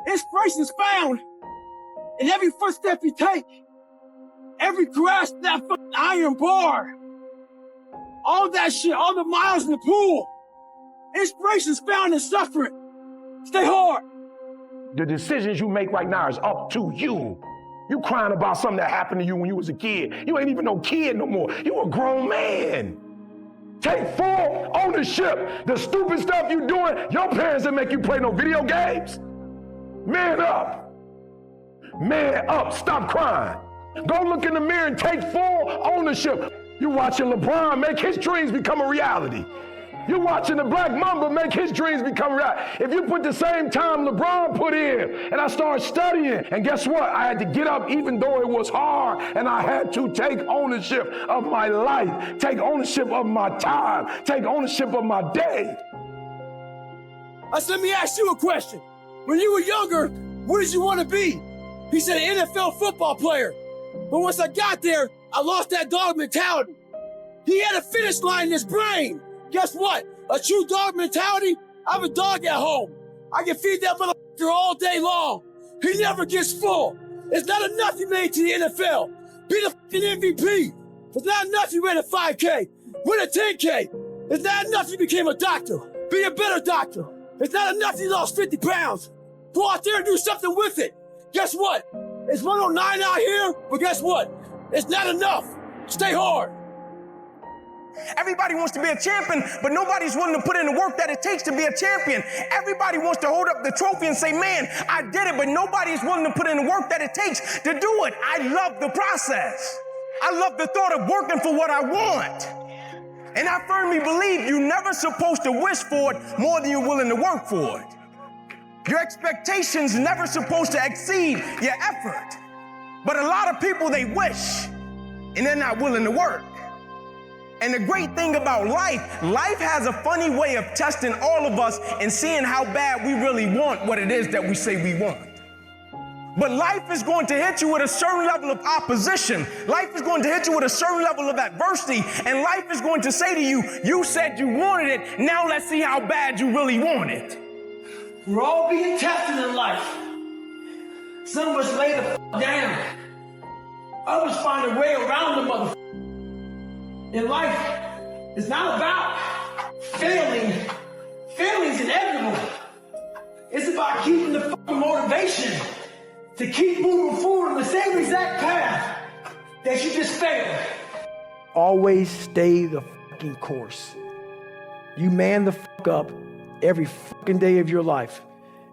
Inspiration is found in every footstep you take, every grasp that fucking iron bar, all that shit, all the miles in the pool. Inspiration is found in suffering. Stay hard. The decisions you make right now is up to you. You crying about something that happened to you when you was a kid. You ain't even no kid no more. You a grown man. Take full ownership. The stupid stuff you doing, your parents didn't make you play no video games. Man up. Man up. Stop crying. Go look in the mirror and take full ownership. You watching LeBron make his dreams become a reality. You watching the Black Mamba make his dreams become reality. If you put the same time LeBron put in, and I started studying, and guess what? I had to get up even though it was hard, and I had to take ownership of my life, take ownership of my time, take ownership of my day. I said, let me ask you a question. When you were younger, what did you want to be? He said an NFL football player. But once I got there, I lost that dog mentality. He had a finish line in his brain. Guess what? A true dog mentality, I have a dog at home. I can feed that motherfucker all day long. He never gets full. It's not enough he made to the NFL. Be the fucking MVP. It's not enough you ran a 5K. Win a 10K. It's not enough you became a doctor. Be a better doctor. It's not enough you lost 50 pounds. Go out there and do something with it. Guess what? It's 109 out here, but guess what? It's not enough. Stay hard. Everybody wants to be a champion, but nobody's willing to put in the work that it takes to be a champion. Everybody wants to hold up the trophy and say, man, I did it, but nobody's willing to put in the work that it takes to do it. I love the process. I love the thought of working for what I want. And I firmly believe you're never supposed to wish for it more than you're willing to work for it. Your expectations never supposed to exceed your effort. But a lot of people, they wish, and they're not willing to work. And the great thing about life has a funny way of testing all of us and seeing how bad we really want what it is that we say we want. But life is going to hit you with a certain level of opposition. Life is going to hit you with a certain level of adversity. And life is going to say to you, you said you wanted it, now let's see how bad you really want it. We're all being tested in life. Some of us lay the f*** down. Others find a way around the motherfucker. In life, it's not about failing. Failing's inevitable. It's about keeping the fucking motivation to keep moving forward on the same exact path that you just failed. Always stay the fucking course. You man the fuck up every fucking day of your life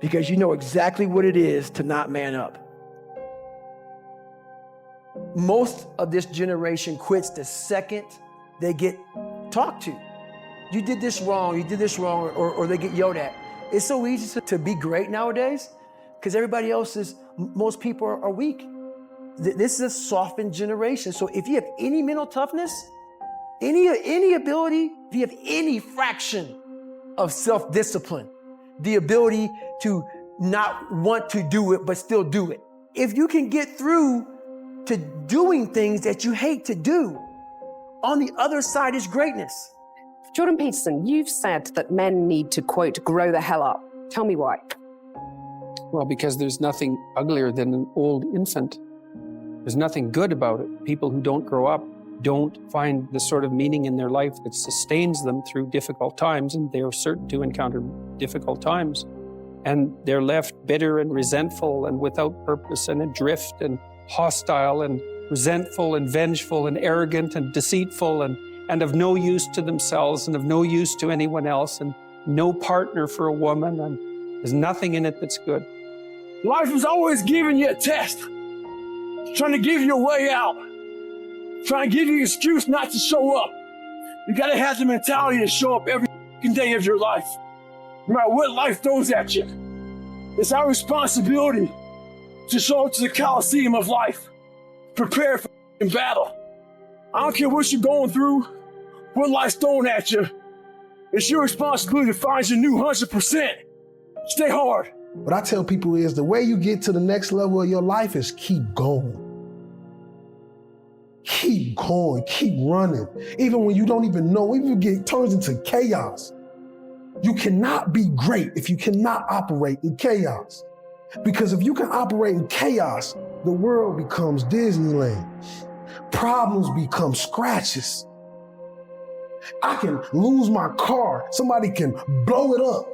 because you know exactly what it is to not man up. Most of this generation quits the second they get talked to. You did this wrong, or they get yelled at. It's so easy to be great nowadays because everybody else is, most people are weak. This is a softened generation. So if you have any mental toughness, any ability, if you have any fraction of self-discipline, the ability to not want to do it, but still do it. If you can get through to doing things that you hate to do, on the other side is greatness. Jordan Peterson, you've said that men need to, quote, grow the hell up. Tell me why. Well, because there's nothing uglier than an old infant. There's nothing good about it. People who don't grow up don't find the sort of meaning in their life that sustains them through difficult times, and they are certain to encounter difficult times. And they're left bitter and resentful and without purpose and adrift and hostile and resentful and vengeful and arrogant and deceitful and of no use to themselves and of no use to anyone else and no partner for a woman, and there's nothing in it that's good. Life is always giving you a test, trying to give you a way out, trying to give you an excuse not to show up. You gotta have the mentality to show up every day of your life, no matter what life throws at you. It's our responsibility to show up to the Coliseum of life, prepare for battle. I don't care what you're going through, what life's throwing at you. It's your responsibility to find your new 100%. Stay hard. What I tell people is the way you get to the next level of your life is keep going. Keep going, keep running. Even when you don't even know, even if it turns into chaos. You cannot be great if you cannot operate in chaos. Because if you can operate in chaos, the world becomes Disneyland. Problems become scratches. I can lose my car. Somebody can blow it up.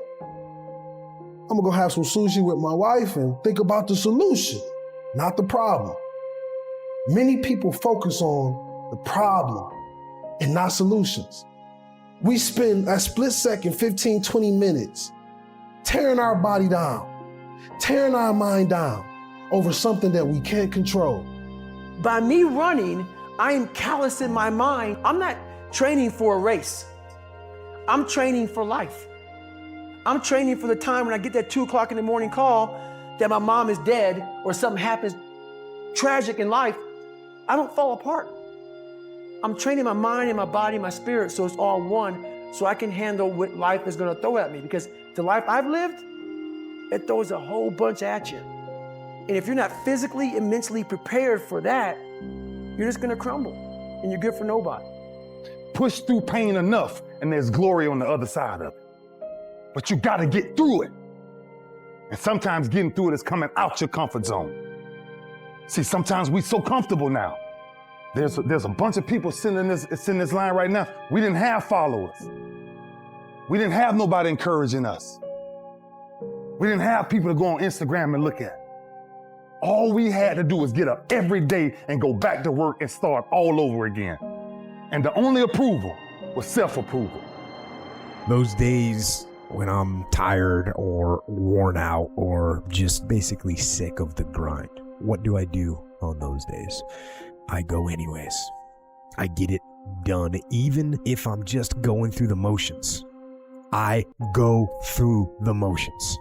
I'm gonna go have some sushi with my wife and think about the solution, not the problem. Many people focus on the problem and not solutions. We spend a split second, 15, 20 minutes tearing our body down, tearing our mind down over something that we can't control. By me running, I am callous in my mind. I'm not training for a race. I'm training for life. I'm training for the time when I get that 2 o'clock in the morning call that my mom is dead or something happens tragic in life. I don't fall apart. I'm training my mind and my body and my spirit so it's all one, so I can handle what life is gonna throw at me. Because the life I've lived, it throws a whole bunch at you. And if you're not physically and mentally prepared for that, you're just gonna crumble and you're good for nobody. Push through pain enough and there's glory on the other side of it. But you gotta get through it. And sometimes getting through it is coming out your comfort zone. See, sometimes we're so comfortable now. There's a bunch of people sitting in this line right now. We didn't have followers. We didn't have nobody encouraging us. We didn't have people to go on Instagram and look at. All we had to do was get up every day and go back to work and start all over again. And the only approval was self-approval. Those days when I'm tired or worn out or just basically sick of the grind, what do I do on those days? I go anyways. I get it done, even if I'm just going through the motions. I go through the motions.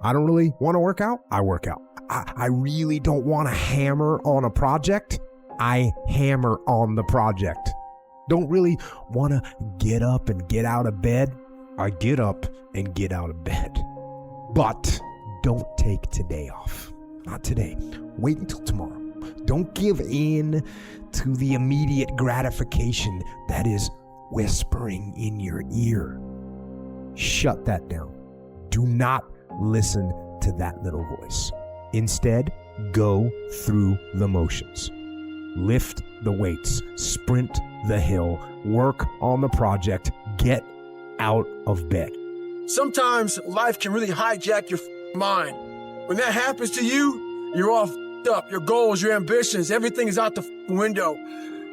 I don't really want to work out. I work out. I really don't want to hammer on a project. I hammer on the project. Don't really want to get up and get out of bed. I get up and get out of bed. But don't take today off. Not today. Wait until tomorrow. Don't give in to the immediate gratification that is whispering in your ear. Shut that down. Do not listen to that little voice. Instead, go through the motions. Lift the weights, sprint the hill, work on the project, get out of bed. Sometimes life can really hijack your mind. When that happens to you, you're all up. Your goals, your ambitions, everything is out the window.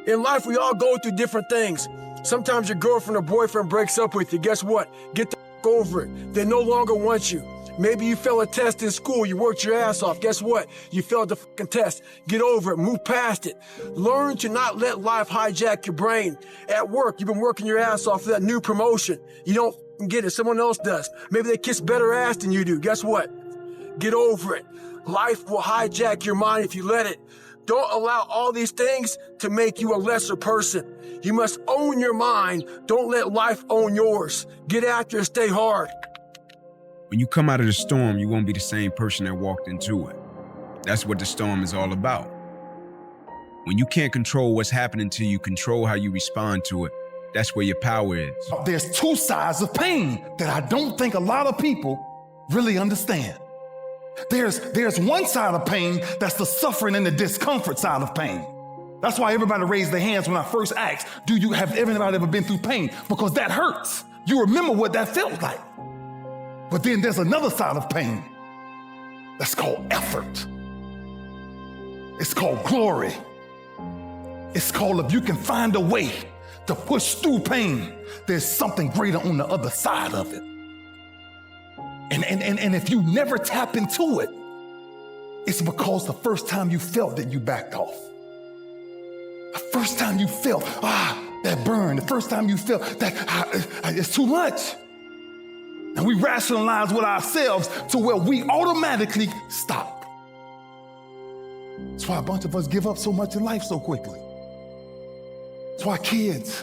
In life, we all go through different things. Sometimes your girlfriend or boyfriend breaks up with you. Guess what? Get the over it. They no longer want you. Maybe you failed a test in school. You worked your ass off. Guess what? You failed the test. Get over it. Move past it. Learn to not let life hijack your brain. At work, you've been working your ass off for that new promotion. You don't get it. Someone else does. Maybe they kiss better ass than you do. Guess what? Get over it. Life will hijack your mind if you let it. Don't allow all these things to make you a lesser person. You must own your mind. Don't let life own yours. Get after it, stay hard. When you come out of the storm, you won't be the same person that walked into it. That's what the storm is all about. When you can't control what's happening to you, control how you respond to it. That's where your power is. There's two sides of pain that I don't think a lot of people really understand. There's one side of pain that's the suffering and the discomfort side of pain. That's why everybody raised their hands when I first asked, have everybody ever been through pain? Because that hurts. You remember what that felt like. But then there's another side of pain that's called effort. It's called glory. It's called if you can find a way to push through pain, there's something greater on the other side of it. And if you never tap into it, it's because the first time you felt it, you backed off. The first time you felt, that burn. The first time you felt that it's too much. And we rationalize with ourselves to where we automatically stop. That's why a bunch of us give up so much in life so quickly. That's why kids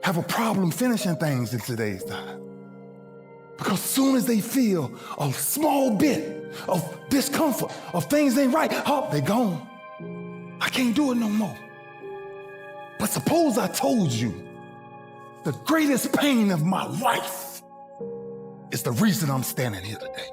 have a problem finishing things in today's time. Because as soon as they feel a small bit of discomfort, of things ain't right, they're gone. I can't do it no more. But suppose I told you the greatest pain of my life is the reason I'm standing here today.